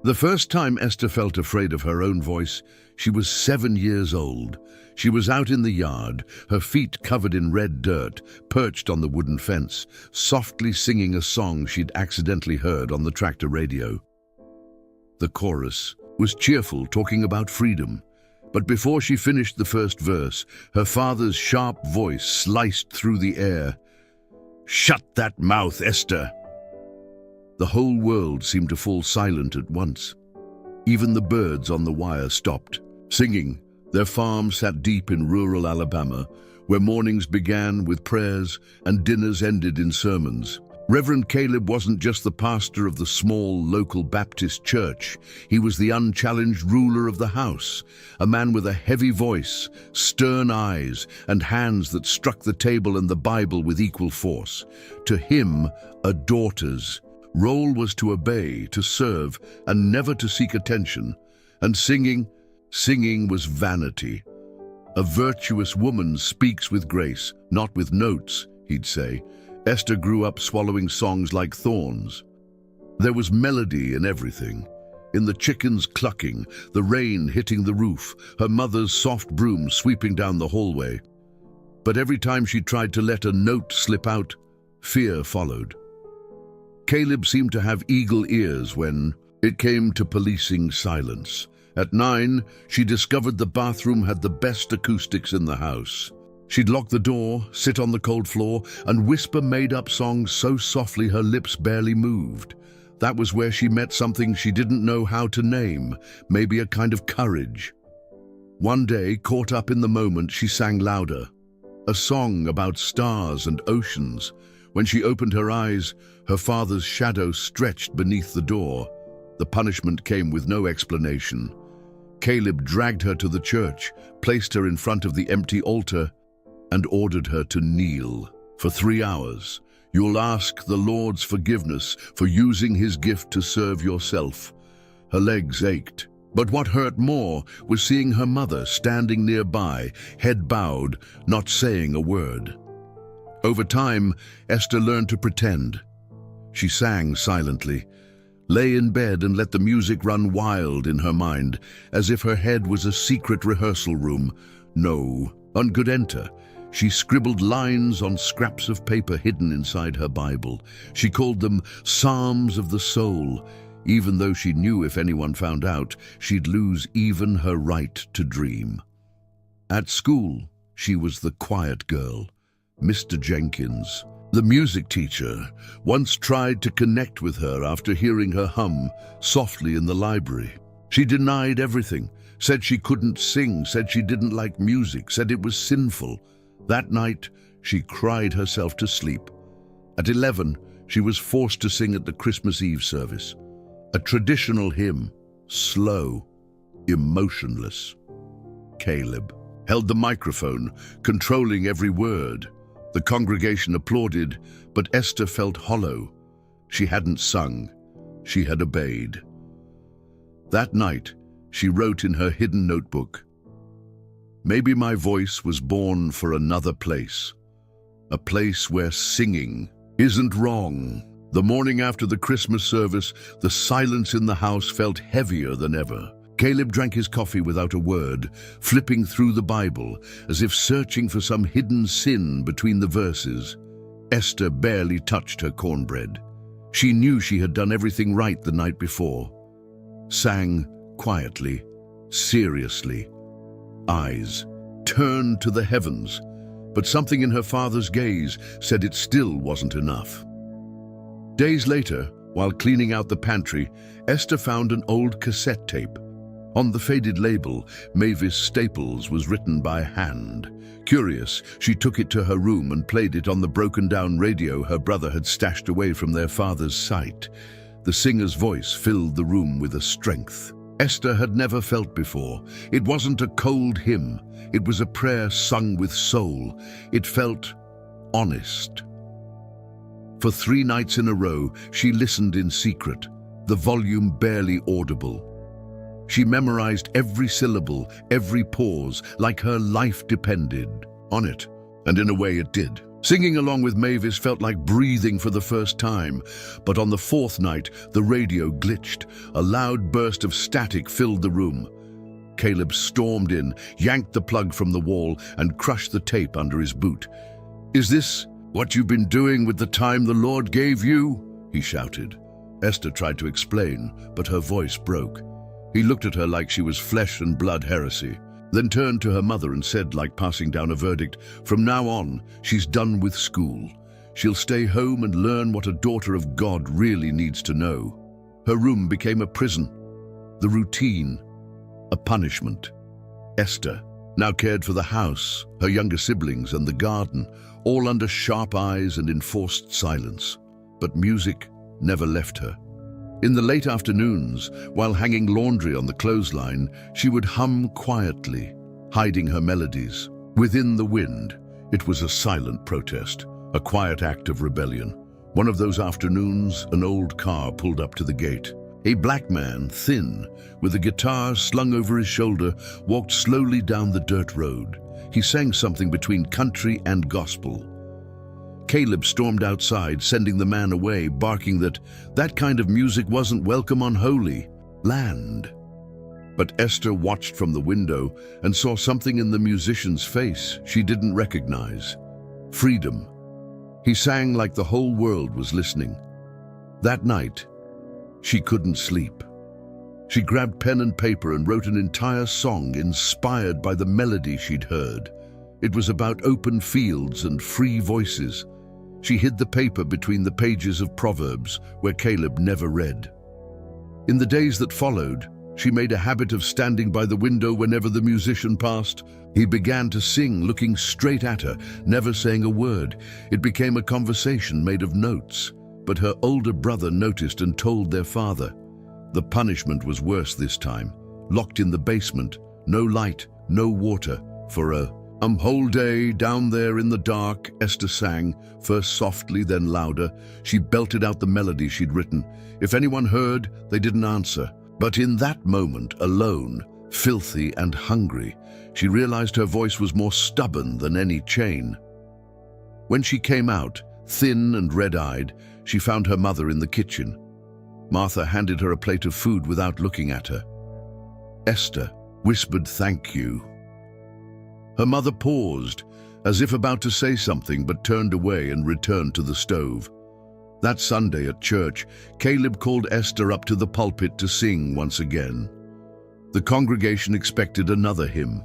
The first time Esther felt afraid of her own voice, she was 7 years old. She was out in the yard, her feet covered in red dirt, perched on the wooden fence, softly singing a song she'd accidentally heard on the tractor radio. The chorus was cheerful, talking about freedom. But before she finished the first verse, her father's sharp voice sliced through the air. "Shut that mouth, Esther!" The whole world seemed to fall silent at once. Even the birds on the wire stopped singing. Their farm sat deep in rural Alabama, where mornings began with prayers and dinners ended in sermons. Reverend Caleb wasn't just the pastor of the small local Baptist church. He was the unchallenged ruler of the house, a man with a heavy voice, stern eyes, and hands that struck the table and the Bible with equal force. To him, a daughter's role was to obey, to serve, and never to seek attention. And singing was vanity. "A virtuous woman speaks with grace, not with notes," he'd say. Esther grew up swallowing songs like thorns. There was melody in everything. In the chickens clucking, the rain hitting the roof, her mother's soft broom sweeping down the hallway. But every time she tried to let a note slip out, fear followed. Caleb seemed to have eagle ears when it came to policing silence. At 9, she discovered the bathroom had the best acoustics in the house. She'd lock the door, sit on the cold floor, and whisper made-up songs so softly her lips barely moved. That was where she met something she didn't know how to name, maybe a kind of courage. One day, caught up in the moment, she sang louder. A song about stars and oceans. When she opened her eyes, her father's shadow stretched beneath the door. The punishment came with no explanation. Caleb dragged her to the church, placed her in front of the empty altar, and ordered her to kneel. For 3 hours, you'll ask the Lord's forgiveness for using his gift to serve yourself. Her legs ached, but what hurt more was seeing her mother standing nearby, head bowed, not saying a word. Over time, Esther learned to pretend. She sang silently, lay in bed and let the music run wild in her mind, as if her head was a secret rehearsal room. No one could enter. She scribbled lines on scraps of paper hidden inside her Bible. She called them Psalms of the Soul, even though she knew if anyone found out, she'd lose even her right to dream. At school, she was the quiet girl. Mr. Jenkins, the music teacher, once tried to connect with her after hearing her hum softly in the library. She denied everything, said she couldn't sing, said she didn't like music, said it was sinful. That night, she cried herself to sleep. At 11, she was forced to sing at the Christmas Eve service. A traditional hymn, slow, emotionless. Caleb held the microphone, controlling every word. The congregation applauded, but Esther felt hollow. She hadn't sung. She had obeyed. That night, she wrote in her hidden notebook, "Maybe my voice was born for another place. A place where singing isn't wrong." The morning after the Christmas service, the silence in the house felt heavier than ever. Caleb drank his coffee without a word, flipping through the Bible, as if searching for some hidden sin between the verses. Esther barely touched her cornbread. She knew she had done everything right the night before. Sang quietly, seriously. Eyes turned to the heavens, but something in her father's gaze said it still wasn't enough. Days later, while cleaning out the pantry, Esther found an old cassette tape. On the faded label, Mavis Staples was written by hand. Curious, she took it to her room and played it on the broken-down radio her brother had stashed away from their father's sight. The singer's voice filled the room with a strength Esther had never felt before. It wasn't a cold hymn. It was a prayer sung with soul. It felt honest. For 3 nights in a row, she listened in secret, the volume barely audible. She memorized every syllable, every pause, like her life depended on it. And in a way it did. Singing along with Mavis felt like breathing for the first time, but on the fourth night, the radio glitched. A loud burst of static filled the room. Caleb stormed in, yanked the plug from the wall, and crushed the tape under his boot. "Is this what you've been doing with the time the Lord gave you?" he shouted. Esther tried to explain, but her voice broke. He looked at her like she was flesh and blood heresy, then turned to her mother and said, like passing down a verdict, "From now on, she's done with school. She'll stay home and learn what a daughter of God really needs to know." Her room became a prison, the routine, a punishment. Esther now cared for the house, her younger siblings, and the garden, all under sharp eyes and enforced silence. But music never left her. In the late afternoons, while hanging laundry on the clothesline, she would hum quietly, hiding her melodies. Within the wind, it was a silent protest, a quiet act of rebellion. One of those afternoons, an old car pulled up to the gate. A black man, thin, with a guitar slung over his shoulder, walked slowly down the dirt road. He sang something between country and gospel. Caleb stormed outside, sending the man away, barking that kind of music wasn't welcome on holy land. But Esther watched from the window and saw something in the musician's face she didn't recognize. Freedom. He sang like the whole world was listening. That night, she couldn't sleep. She grabbed pen and paper and wrote an entire song inspired by the melody she'd heard. It was about open fields and free voices. She hid the paper between the pages of Proverbs, where Caleb never read. In the days that followed, she made a habit of standing by the window whenever the musician passed. He began to sing, looking straight at her, never saying a word. It became a conversation made of notes. But her older brother noticed and told their father. The punishment was worse this time. Locked in the basement, no light, no water, for a whole day down there in the dark, Esther sang, first softly, then louder. She belted out the melody she'd written. If anyone heard, they didn't answer. But in that moment, alone, filthy and hungry, she realized her voice was more stubborn than any chain. When she came out, thin and red-eyed, she found her mother in the kitchen. Martha handed her a plate of food without looking at her. Esther whispered, "Thank you." Her mother paused, as if about to say something, but turned away and returned to the stove. That Sunday at church, Caleb called Esther up to the pulpit to sing once again. The congregation expected another hymn.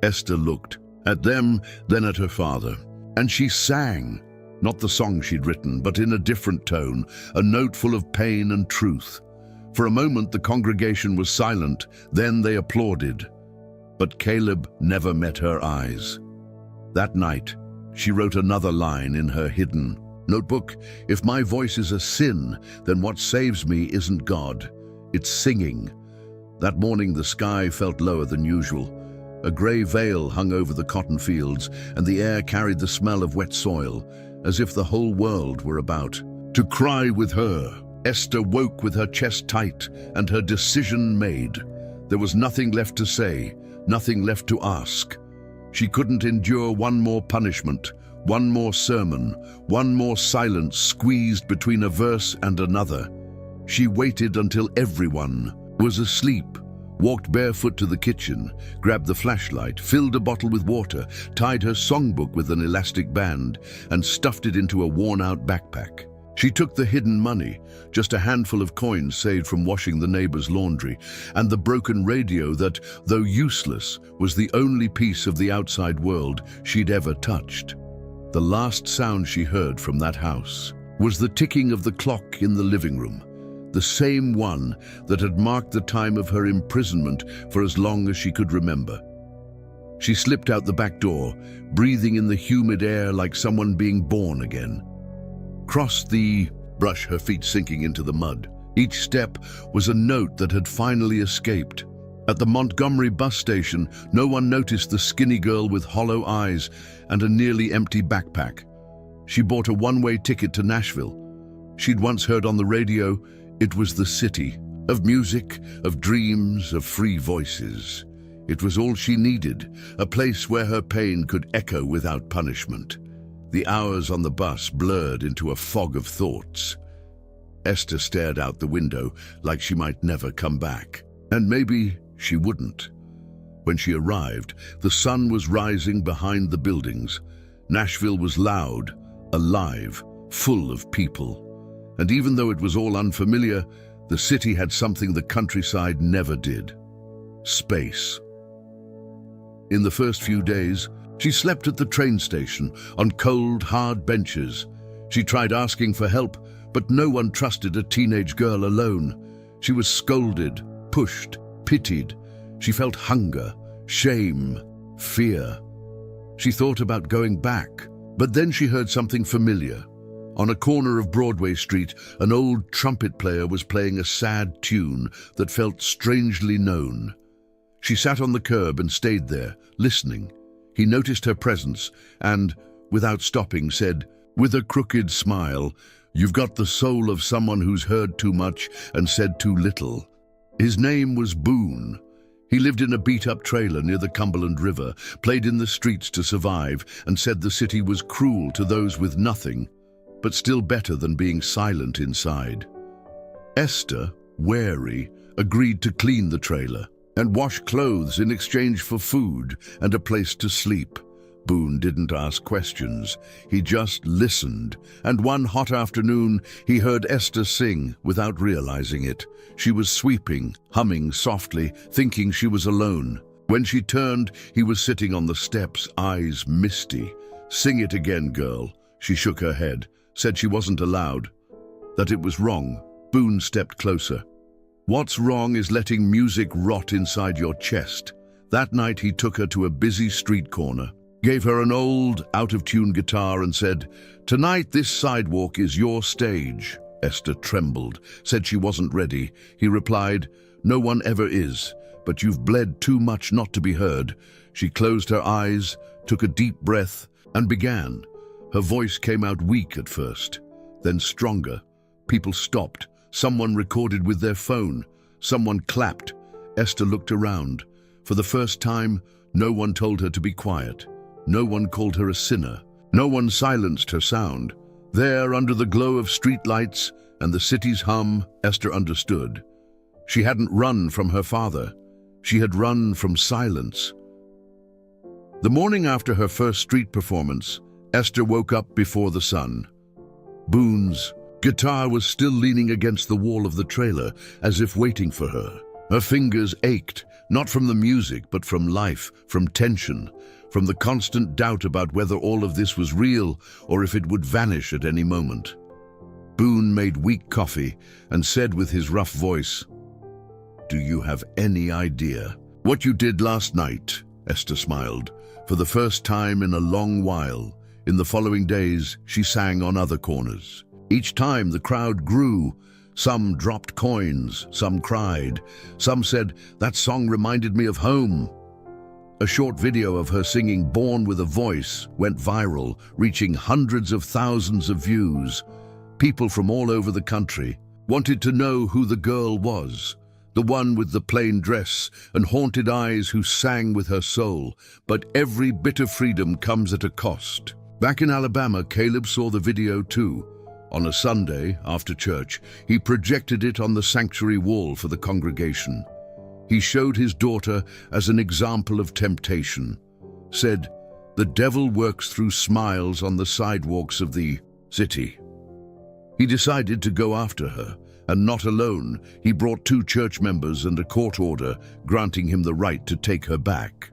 Esther looked at them, then at her father, and she sang. Not the song she'd written, but in a different tone, a note full of pain and truth. For a moment the congregation was silent, then they applauded. But Caleb never met her eyes. That night, she wrote another line in her hidden notebook. "If my voice is a sin, then what saves me isn't God, it's singing." That morning the sky felt lower than usual. A grey veil hung over the cotton fields, and the air carried the smell of wet soil, as if the whole world were about to cry with her. Esther woke with her chest tight and her decision made. There was nothing left to say, nothing left to ask. She couldn't endure one more punishment, one more sermon, one more silence squeezed between a verse and another. She waited until everyone was asleep, walked barefoot to the kitchen, grabbed the flashlight, filled a bottle with water, tied her songbook with an elastic band, and stuffed it into a worn-out backpack. She took the hidden money, just a handful of coins saved from washing the neighbor's laundry, and the broken radio that, though useless, was the only piece of the outside world she'd ever touched. The last sound she heard from that house was the ticking of the clock in the living room, the same one that had marked the time of her imprisonment for as long as she could remember. She slipped out the back door, breathing in the humid air like someone being born again. Crossed the brush, her feet sinking into the mud. Each step was a note that had finally escaped. At the Montgomery bus station, no one noticed the skinny girl with hollow eyes and a nearly empty backpack. She bought a one-way ticket to Nashville. She'd once heard on the radio, it was the city of music, of dreams, of free voices. It was all she needed, a place where her pain could echo without punishment. The hours on the bus blurred into a fog of thoughts. Esther stared out the window like she might never come back. And maybe she wouldn't. When she arrived, the sun was rising behind the buildings. Nashville was loud, alive, full of people. And even though it was all unfamiliar, the city had something the countryside never did: space. In the first few days, she slept at the train station on cold, hard benches. She tried asking for help, but no one trusted a teenage girl alone. She was scolded, pushed, pitied. She felt hunger, shame, fear. She thought about going back, but then she heard something familiar. On a corner of Broadway Street, an old trumpet player was playing a sad tune that felt strangely known. She sat on the curb and stayed there, listening. He noticed her presence and, without stopping, said, with a crooked smile, "You've got the soul of someone who's heard too much and said too little." His name was Boone. He lived in a beat-up trailer near the Cumberland River, played in the streets to survive, and said the city was cruel to those with nothing, but still better than being silent inside. Esther, wary, agreed to clean the trailer and wash clothes in exchange for food and a place to sleep. Boone didn't ask questions. He just listened, and one hot afternoon he heard Esther sing without realizing it. She was sweeping, humming softly, thinking she was alone. When she turned, he was sitting on the steps, eyes misty. "Sing it again, girl." She shook her head, said she wasn't allowed, that it was wrong. Boone stepped closer. "What's wrong is letting music rot inside your chest." That night he took her to a busy street corner, gave her an old, out-of-tune guitar and said, "Tonight this sidewalk is your stage." Esther trembled, said she wasn't ready. He replied, "No one ever is, but you've bled too much not to be heard." She closed her eyes, took a deep breath, and began. Her voice came out weak at first, then stronger. People stopped. Someone recorded with their phone. Someone clapped. Esther looked around. For the first time, no one told her to be quiet. No one called her a sinner. No one silenced her sound. There, under the glow of streetlights and the city's hum, Esther understood. She hadn't run from her father. She had run from silence. The morning after her first street performance, Esther woke up before the sun. Boone's guitar was still leaning against the wall of the trailer, as if waiting for her. Her fingers ached, not from the music, but from life, from tension, from the constant doubt about whether all of this was real or if it would vanish at any moment. Boone made weak coffee and said with his rough voice, "Do you have any idea what you did last night?" Esther smiled. For the first time in a long while, in the following days, she sang on other corners. Each time the crowd grew. Some dropped coins, some cried, some said, "That song reminded me of home." A short video of her singing "Born with a Voice" went viral, reaching hundreds of thousands of views. People from all over the country wanted to know who the girl was, the one with the plain dress and haunted eyes who sang with her soul. But every bit of freedom comes at a cost. Back in Alabama, Caleb saw the video too. On a Sunday, after church, he projected it on the sanctuary wall for the congregation. He showed his daughter as an example of temptation, said, "The devil works through smiles on the sidewalks of the city." He decided to go after her, and not alone. He brought 2 church members and a court order granting him the right to take her back.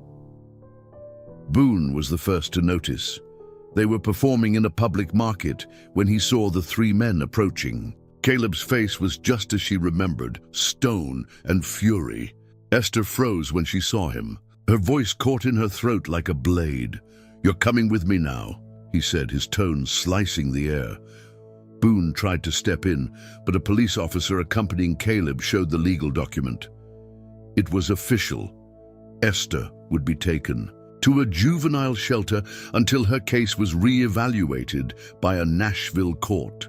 Boone was the first to notice. They were performing in a public market when he saw the 3 men approaching. Caleb's face was just as she remembered, stone and fury. Esther froze when she saw him. Her voice caught in her throat like a blade. "You're coming with me now," he said, his tone slicing the air. Boone tried to step in, but a police officer accompanying Caleb showed the legal document. It was official. Esther would be taken to a juvenile shelter until her case was re-evaluated by a Nashville court.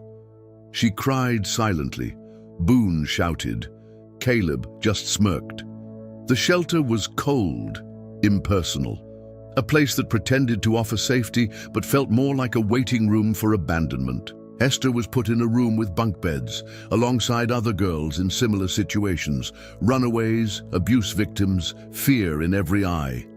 She cried silently. Boone shouted. Caleb just smirked. The shelter was cold, impersonal. a place that pretended to offer safety but felt more like a waiting room for abandonment. Esther was put in a room with bunk beds, alongside other girls in similar situations, runaways, abuse victims, fear in every eye.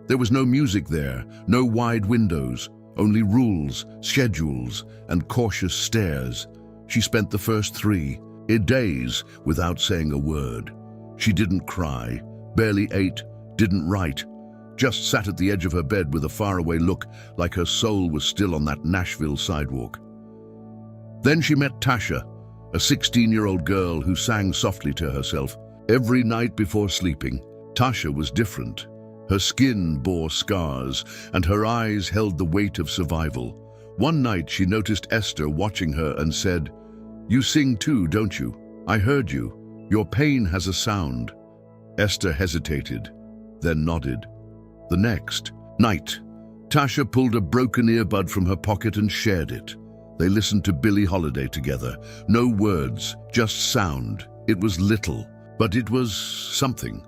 There was no music there, no wide windows, only rules, schedules, and cautious stares. She spent the first 3 days without saying a word. She didn't cry, barely ate, didn't write, just sat at the edge of her bed with a faraway look, like her soul was still on that Nashville sidewalk. Then she met Tasha, a 16-year-old girl who sang softly to herself. Every night before sleeping, Tasha was different. Her skin bore scars, and her eyes held the weight of survival. One night she noticed Esther watching her and said, "You sing too, don't you? I heard you. Your pain has a sound." Esther hesitated, then nodded. The next night, Tasha pulled a broken earbud from her pocket and shared it. They listened to Billie Holiday together. No words, just sound. It was little, but it was something.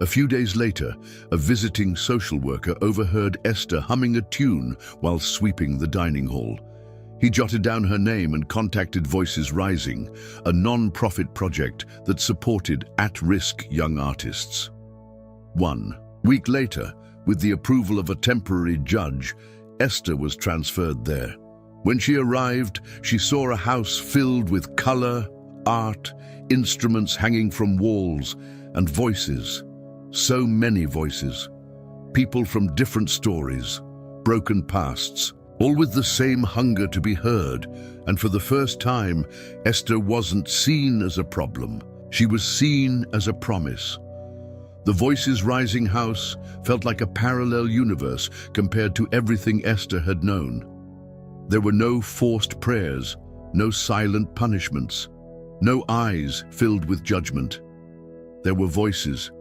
A few days later, a visiting social worker overheard Esther humming a tune while sweeping the dining hall. He jotted down her name and contacted Voices Rising, a non-profit project that supported at-risk young artists. 1 week later, with the approval of a temporary judge, Esther was transferred there. When she arrived, she saw a house filled with color, art, instruments hanging from walls, and voices. So many voices. People from different stories, broken pasts, all with the same hunger to be heard. And for the first time, Esther wasn't seen as a problem. She was seen as a promise. The Voices Rising house felt like a parallel universe compared to everything Esther had known. There were no forced prayers, no silent punishments, no eyes filled with judgment. There were voices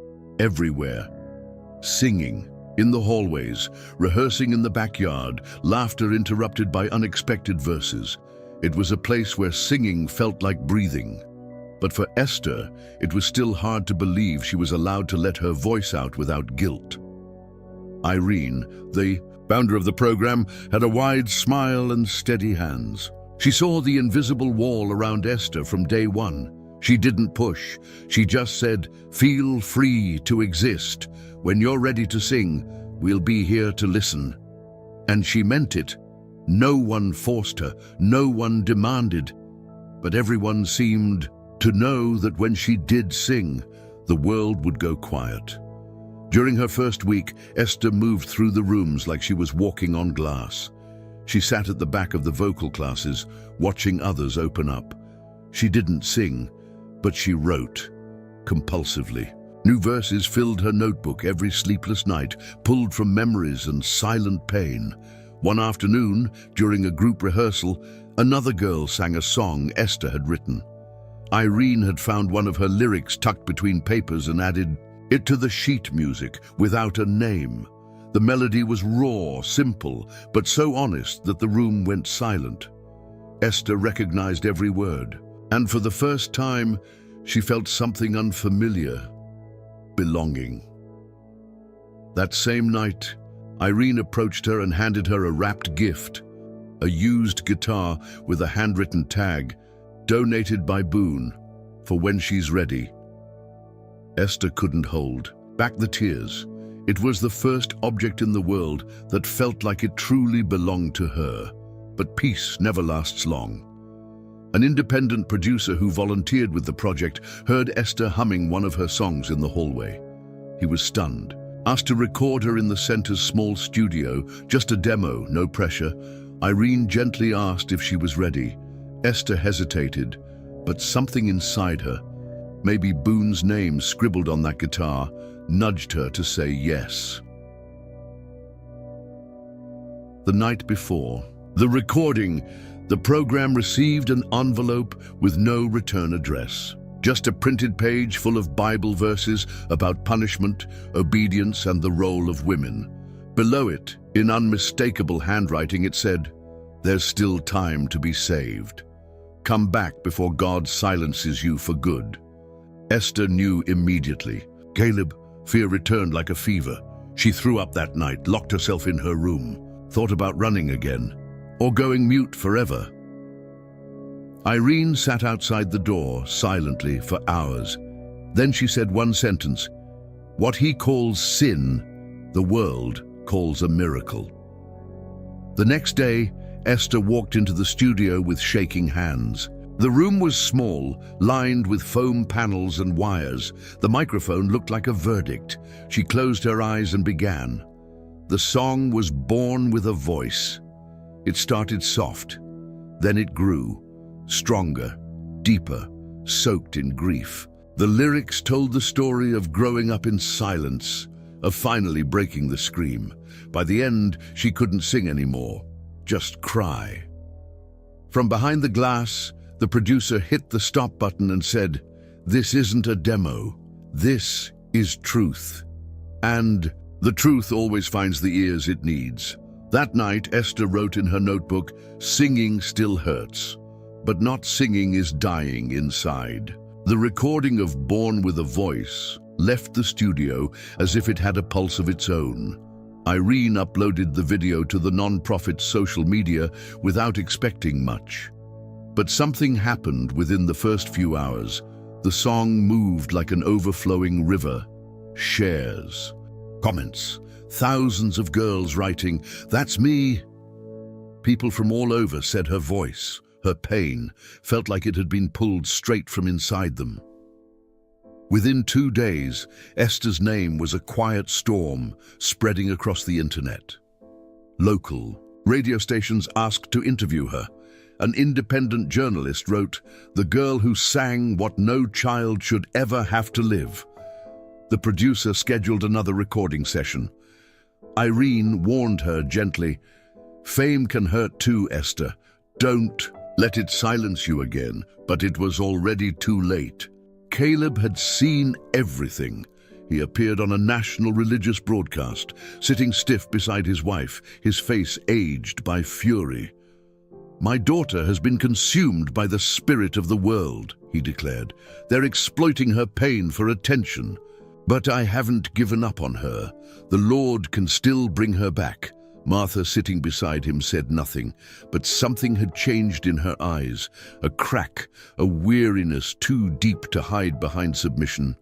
everywhere, singing in the hallways, rehearsing in the backyard, laughter interrupted by unexpected verses. It was a place where singing felt like breathing. But for Esther, it was still hard to believe she was allowed to let her voice out without guilt. Irene, the founder of the program, had a wide smile and steady hands. She saw the invisible wall around Esther from day one. She didn't push. She just said, "Feel free to exist. When you're ready to sing, we'll be here to listen." And she meant it. No one forced her. No one demanded. But everyone seemed to know that when she did sing, the world would go quiet. During her first week, Esther moved through the rooms like she was walking on glass. She sat at the back of the vocal classes, watching others open up. She didn't sing, but she wrote, compulsively. New verses filled her notebook every sleepless night, pulled from memories and silent pain. One afternoon, during a group rehearsal, another girl sang a song Esther had written. Irene had found one of her lyrics tucked between papers and added it to the sheet music without a name. The melody was raw, simple, but so honest that the room went silent. Esther recognized every word, and for the first time, she felt something unfamiliar, belonging. That same night, Irene approached her and handed her a wrapped gift, a used guitar with a handwritten tag, donated by Boone, for when she's ready. Esther couldn't hold back the tears. It was the first object in the world that felt like it truly belonged to her. But peace never lasts long. An independent producer who volunteered with the project heard Esther humming one of her songs in the hallway. He was stunned. Asked to record her in the center's small studio, just a demo, no pressure, Irene gently asked if she was ready. Esther hesitated, but something inside her, maybe Boone's name scribbled on that guitar, nudged her to say yes. The night before the recording, the program received an envelope with no return address. Just a printed page full of Bible verses about punishment, obedience, and the role of women. Below it, in unmistakable handwriting, it said, "There's still time to be saved. Come back before God silences you for good." Esther knew immediately. Caleb, fear returned like a fever. She threw up that night, locked herself in her room, thought about running again, or going mute forever. Irene sat outside the door silently for hours. Then she said one sentence: "What he calls sin, the world calls a miracle." The next day, Esther walked into the studio with shaking hands. The room was small, lined with foam panels and wires. The microphone looked like a verdict. She closed her eyes and began. The song was born with a voice. It started soft, then it grew, stronger, deeper, soaked in grief. The lyrics told the story of growing up in silence, of finally breaking the scream. By the end, she couldn't sing anymore, just cry. From behind the glass, the producer hit the stop button and said, "This isn't a demo. This is truth." And the truth always finds the ears it needs. That night, Esther wrote in her notebook, "Singing still hurts, but not singing is dying inside." The recording of Born with a Voice left the studio as if it had a pulse of its own. Irene uploaded the video to the non-profit's social media without expecting much. But something happened within the first few hours. The song moved like an overflowing river. Shares, comments, thousands of girls writing, "That's me." People from all over said her voice, her pain, felt like it had been pulled straight from inside them. Within 2 days, Esther's name was a quiet storm spreading across the internet. Local radio stations asked to interview her. An independent journalist wrote, "The girl who sang what no child should ever have to live." The producer scheduled another recording session. Irene warned her gently, "Fame can hurt too, Esther. Don't let it silence you again." But it was already too late. Caleb had seen everything. He appeared on a national religious broadcast, sitting stiff beside his wife, his face aged by fury. "My daughter has been consumed by the spirit of the world," he declared. "They're exploiting her pain for attention. But I haven't given up on her. The Lord can still bring her back." Martha, sitting beside him, said nothing, but something had changed in her eyes, a crack, a weariness too deep to hide behind submission.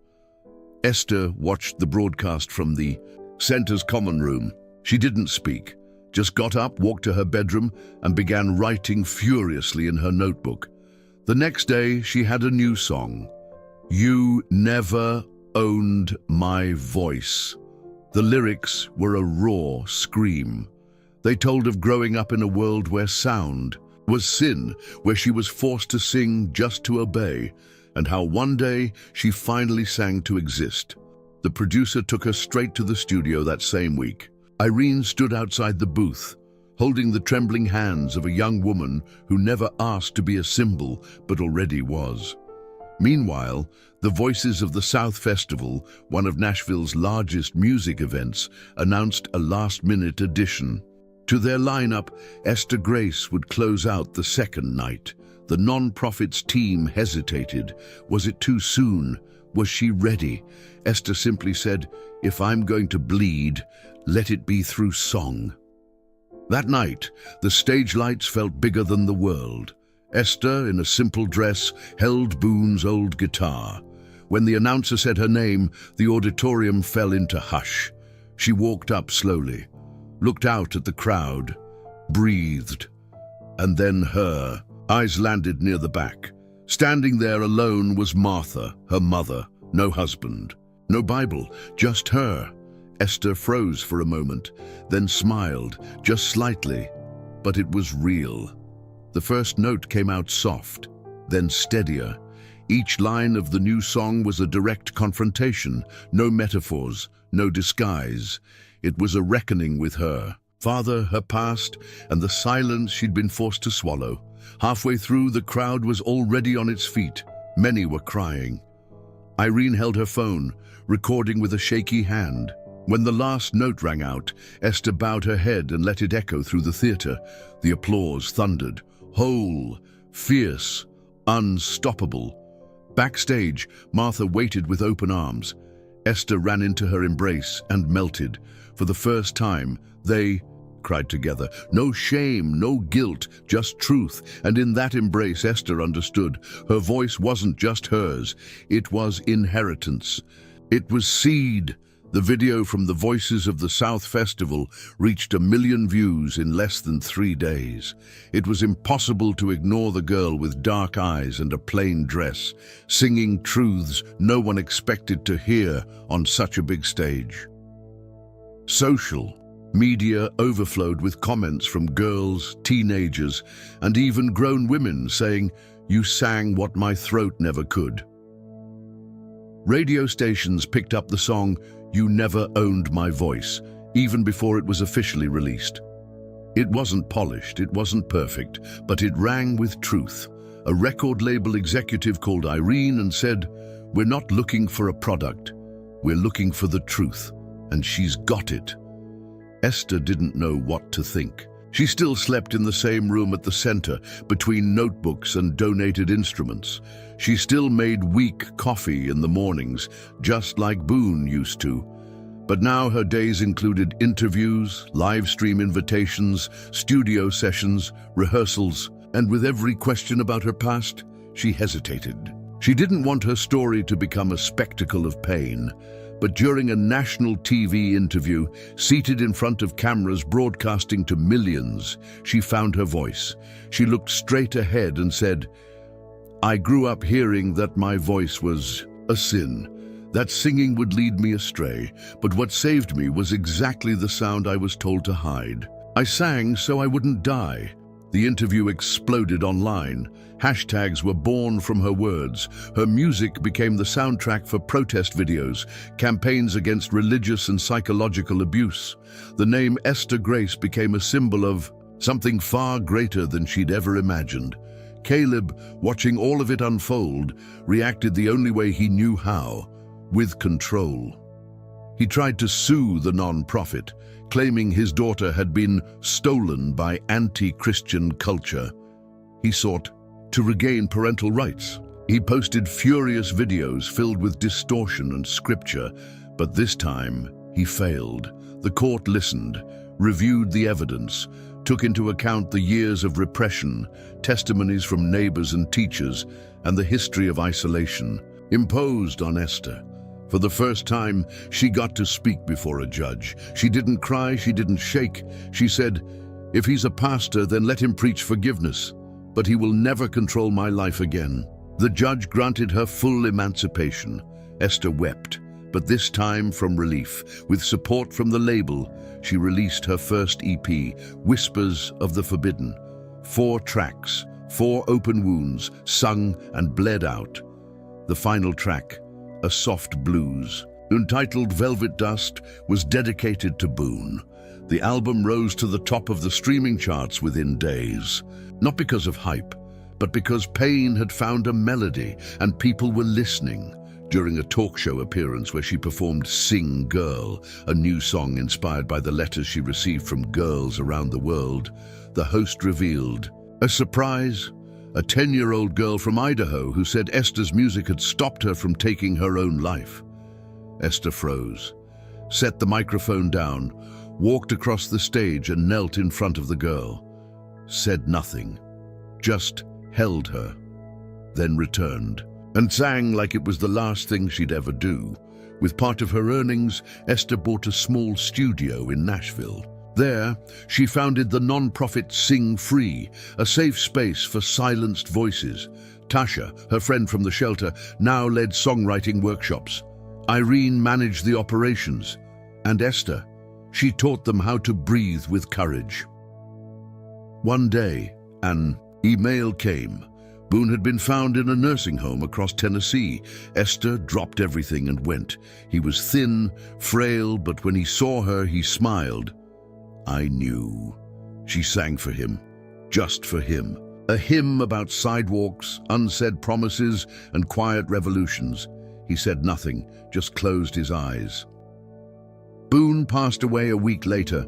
Esther watched the broadcast from the center's common room. She didn't speak, just got up, walked to her bedroom, and began writing furiously in her notebook. The next day, she had a new song. "You never owned my voice." The lyrics were a raw scream. They told of growing up in a world where sound was sin, where she was forced to sing just to obey, and how one day she finally sang to exist. The producer took her straight to the studio that same week. Irene stood outside the booth, holding the trembling hands of a young woman who never asked to be a symbol, but already was. Meanwhile, the Voices of the South Festival, one of Nashville's largest music events, announced a last-minute addition. To their lineup, Esther Grace would close out the second night. The non-profit's team hesitated. Was it too soon? Was she ready? Esther simply said, "If I'm going to bleed, let it be through song." That night, the stage lights felt bigger than the world. Esther, in a simple dress, held Boone's old guitar. When the announcer said her name, the auditorium fell into hush. She walked up slowly, looked out at the crowd, breathed, and then her eyes landed near the back. Standing there alone was Martha, her mother, no husband, no Bible, just her. Esther froze for a moment, then smiled, just slightly, but it was real. The first note came out soft, then steadier. Each line of the new song was a direct confrontation, no metaphors, no disguise. It was a reckoning with her father, her past, and the silence she'd been forced to swallow. Halfway through, the crowd was already on its feet. Many were crying. Irene held her phone, recording with a shaky hand. When the last note rang out, Esther bowed her head and let it echo through the theater. The applause thundered. Whole, fierce, unstoppable. Backstage, Martha waited with open arms. Esther ran into her embrace and melted. For the first time, they cried together. No shame, no guilt, just truth. And in that embrace, Esther understood. Her voice wasn't just hers. It was inheritance. It was seed. The video from the Voices of the South Festival reached 1 million views in less than 3 days. It was impossible to ignore the girl with dark eyes and a plain dress, singing truths no one expected to hear on such a big stage. Social media overflowed with comments from girls, teenagers, and even grown women saying, "You sang what my throat never could." Radio stations picked up the song "You Never Owned My Voice" even before it was officially released. It wasn't polished, it wasn't perfect, but it rang with truth. A record label executive called Irene and said, "We're not looking for a product, we're looking for the truth, and she's got it." Esther didn't know what to think. She still slept in the same room at the center, between notebooks and donated instruments. She still made weak coffee in the mornings, just like Boone used to. But now her days included interviews, live stream invitations, studio sessions, rehearsals, and with every question about her past, she hesitated. She didn't want her story to become a spectacle of pain. But during a national TV interview, seated in front of cameras broadcasting to millions, she found her voice. She looked straight ahead and said, "I grew up hearing that my voice was a sin, that singing would lead me astray, but what saved me was exactly the sound I was told to hide. I sang so I wouldn't die." The interview exploded online. Hashtags were born from her words. Her music became the soundtrack for protest videos, campaigns against religious and psychological abuse. The name Esther Grace became a symbol of something far greater than she'd ever imagined. Caleb, watching all of it unfold, reacted the only way he knew how, with control. He tried to sue the non-profit, claiming his daughter had been stolen by anti-Christian culture. He sought to regain parental rights. He posted furious videos filled with distortion and scripture, but this time he failed. The court listened, reviewed the evidence, took into account the years of repression, testimonies from neighbors and teachers, and the history of isolation imposed on Esther. For the first time, she got to speak before a judge. She didn't cry, she didn't shake. She said, "If he's a pastor, then let him preach forgiveness, but he will never control my life again." The judge granted her full emancipation. Esther wept, but this time from relief. With support from the label, she released her first EP, Whispers of the Forbidden. 4 tracks, 4 open wounds, sung and bled out. The final track, a soft blues, entitled Velvet Dust, was dedicated to Boone. The album rose to the top of the streaming charts within days, not because of hype, but because pain had found a melody and people were listening. During a talk show appearance where she performed Sing Girl, a new song inspired by the letters she received from girls around the world, the host revealed a surprise. A 10-year-old girl from Idaho who said Esther's music had stopped her from taking her own life. Esther froze, set the microphone down, walked across the stage and knelt in front of the girl. Said nothing, just held her, then returned, and sang like it was the last thing she'd ever do. With part of her earnings, Esther bought a small studio in Nashville. There, she founded the non-profit Sing Free, a safe space for silenced voices. Tasha, her friend from the shelter, now led songwriting workshops. Irene managed the operations. And Esther, she taught them how to breathe with courage. One day, an email came. Boone had been found in a nursing home across Tennessee. Esther dropped everything and went. He was thin, frail, but when he saw her, he smiled. "I knew." She sang for him, just for him. A hymn about sidewalks, unsaid promises, and quiet revolutions. He said nothing, just closed his eyes. Boone passed away a week later.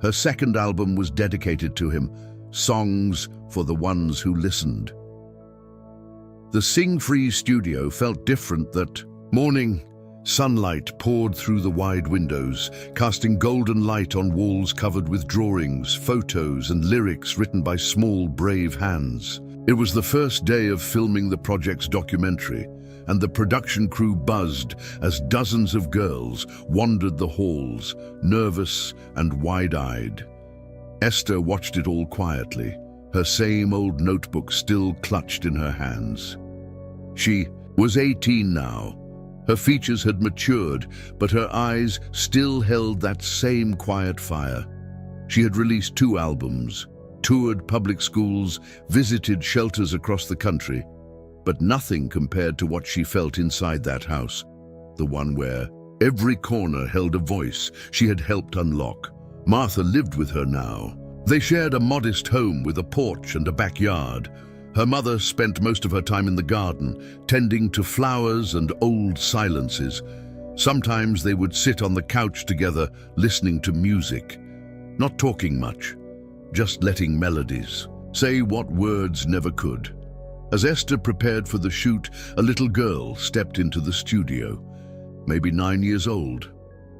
Her second album was dedicated to him, Songs for the Ones Who Listened. The Sing Free studio felt different that morning. Sunlight poured through the wide windows, casting golden light on walls covered with drawings, photos, and lyrics written by small, brave hands. It was the first day of filming the project's documentary, and the production crew buzzed as dozens of girls wandered the halls, nervous and wide-eyed. Esther watched it all quietly, her same old notebook still clutched in her hands. She was 18 now. Her features had matured, but her eyes still held that same quiet fire. She had released 2 albums, toured public schools, visited shelters across the country, but nothing compared to what she felt inside that house, the one where every corner held a voice she had helped unlock. Martha lived with her now. They shared a modest home with a porch and a backyard. Her mother spent most of her time in the garden, tending to flowers and old silences. Sometimes they would sit on the couch together, listening to music, not talking much, just letting melodies say what words never could. As Esther prepared for the shoot, a little girl stepped into the studio, maybe 9 years old.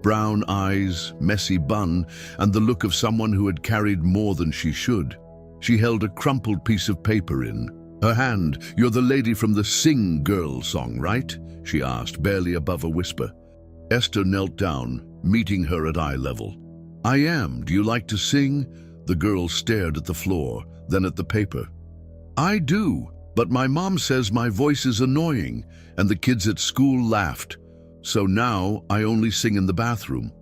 Brown eyes, messy bun, and the look of someone who had carried more than she should. She held a crumpled piece of paper in her hand. "You're the lady from the Sing Girl song, right?" she asked, barely above a whisper. Esther knelt down, meeting her at eye level. "I am. Do you like to sing?" The girl stared at the floor, then at the paper. "I do, but my mom says my voice is annoying, and the kids at school laughed. So now I only sing in the bathroom."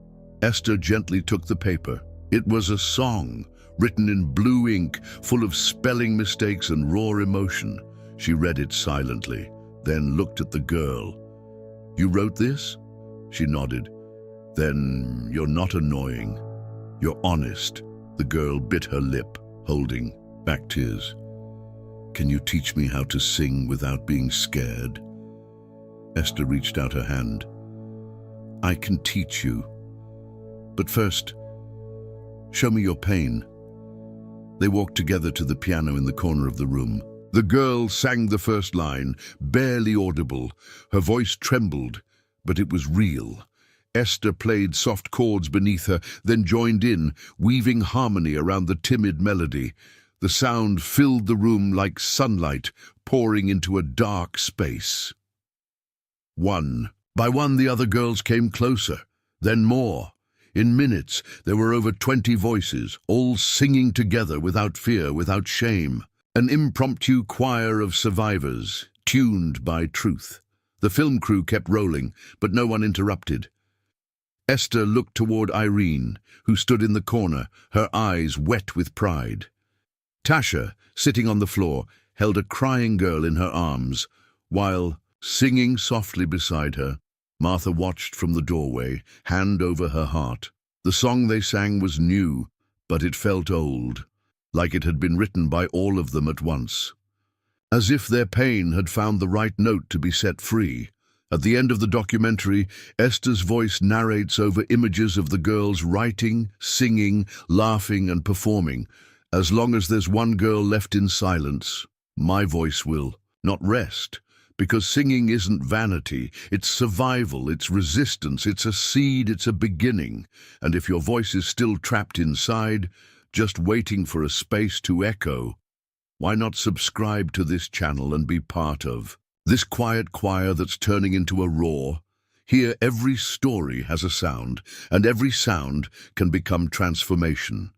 Esther gently took the paper. It was a song, written in blue ink, full of spelling mistakes and raw emotion. She read it silently, then looked at the girl. "You wrote this?" She nodded. "Then you're not annoying. You're honest." The girl bit her lip, holding back tears. "Can you teach me how to sing without being scared?" Esther reached out her hand. "I can teach you. But first, show me your pain." They walked together to the piano in the corner of the room. The girl sang the first line, barely audible. Her voice trembled, but it was real. Esther played soft chords beneath her, then joined in, weaving harmony around the timid melody. The sound filled the room like sunlight pouring into a dark space. One by one, the other girls came closer, then more. In minutes, there were over 20 voices, all singing together without fear, without shame. An impromptu choir of survivors, tuned by truth. The film crew kept rolling, but no one interrupted. Esther looked toward Irene, who stood in the corner, her eyes wet with pride. Tasha, sitting on the floor, held a crying girl in her arms, while, singing softly beside her, Martha watched from the doorway, hand over her heart. The song they sang was new, but it felt old, like it had been written by all of them at once. As if their pain had found the right note to be set free. At the end of the documentary, Esther's voice narrates over images of the girls writing, singing, laughing, and performing. "As long as there's one girl left in silence, my voice will not rest." Because singing isn't vanity, it's survival, it's resistance, it's a seed, it's a beginning. And if your voice is still trapped inside, just waiting for a space to echo, why not subscribe to this channel and be part of this quiet choir that's turning into a roar? Here, every story has a sound, and every sound can become transformation.